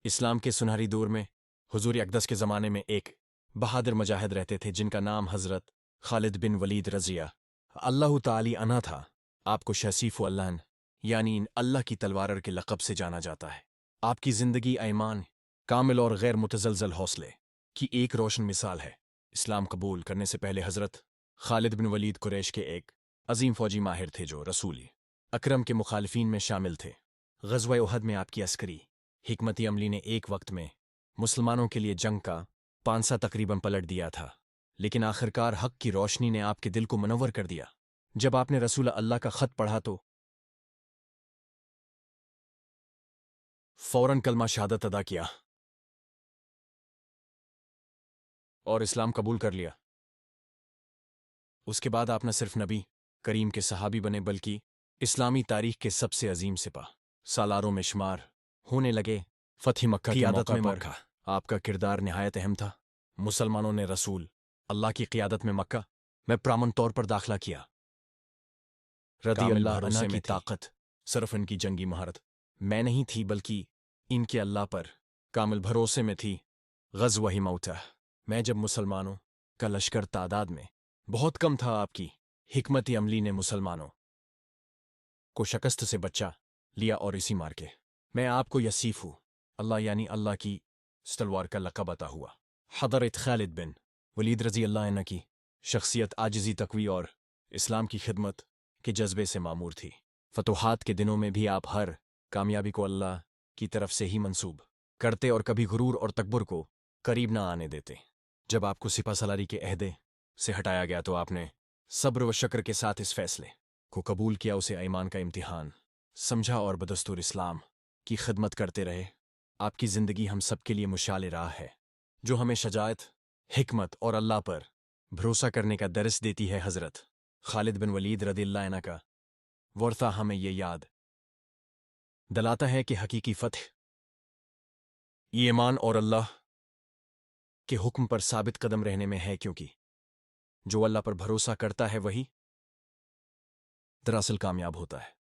اسلام کے سنہری دور میں حضور اقدس کے زمانے میں ایک بہادر مجاہد رہتے تھے جن کا نام حضرت خالد بن ولید رضیہ اللہ تعالی عنہ تھا۔ آپ کو شیسیف و اللہ یعنی اللہ کی تلوار کے لقب سے جانا جاتا ہے۔ آپ کی زندگی ایمان کامل اور غیر متزلزل حوصلے کی ایک روشن مثال ہے۔ اسلام قبول کرنے سے پہلے حضرت خالد بن ولید قریش کے ایک عظیم فوجی ماہر تھے جو رسول اکرم کے مخالفین میں شامل تھے۔ غزوہ احد میں آپ کی عسکری حکمت عملی نے ایک وقت میں مسلمانوں کے لیے جنگ کا پانسا تقریباً پلٹ دیا تھا، لیکن آخرکار حق کی روشنی نے آپ کے دل کو منور کر دیا۔ جب آپ نے رسول اللہ کا خط پڑھا تو فوراً کلمہ شہادت ادا کیا اور اسلام قبول کر لیا۔ اس کے بعد آپ نہ صرف نبی کریم کے صحابی بنے بلکہ اسلامی تاریخ کے سب سے عظیم سپاہ سالاروں میں شمار ہونے لگے۔ فتح مکہ کی قیادت میں مکہ آپ کا کردار نہایت اہم تھا۔ مسلمانوں نے رسول اللہ کی قیادت میں مکہ میں پرامن طور پر داخلہ کیا۔ رضی اللہ عنہ کی طاقت صرف ان کی جنگی مہارت میں نہیں تھی بلکہ ان کے اللہ پر کامل بھروسے میں تھی۔ غزوہ موتہ میں جب مسلمانوں کا لشکر تعداد میں بہت کم تھا، آپ کی حکمت عملی نے مسلمانوں کو شکست سے بچا لیا اور اسی مارکے میں آپ کو یسیف ہوں اللہ یعنی اللہ کی تلوار کا لقب عطا ہوا۔ حضرت خالد بن ولید رضی اللہ عنہ کی شخصیت عاجزی، تقوی اور اسلام کی خدمت کے جذبے سے معمور تھی۔ فتوحات کے دنوں میں بھی آپ ہر کامیابی کو اللہ کی طرف سے ہی منسوب کرتے اور کبھی غرور اور تکبر کو قریب نہ آنے دیتے۔ جب آپ کو سپہ سالاری کے عہدے سے ہٹایا گیا تو آپ نے صبر و شکر کے ساتھ اس فیصلے کو قبول کیا، اسے ایمان کا امتحان سمجھا اور بدستور اسلام کی خدمت کرتے رہے۔ آپ کی زندگی ہم سب کے لیے مشعل راہ ہے جو ہمیں شجاعت، حکمت اور اللہ پر بھروسہ کرنے کا درس دیتی ہے۔ حضرت خالد بن ولید رضی اللہ عنہ کا ورثہ ہمیں یہ یاد دلاتا ہے کہ حقیقی فتح ایمان اور اللہ کے حکم پر ثابت قدم رہنے میں ہے، کیونکہ جو اللہ پر بھروسہ کرتا ہے وہی دراصل کامیاب ہوتا ہے۔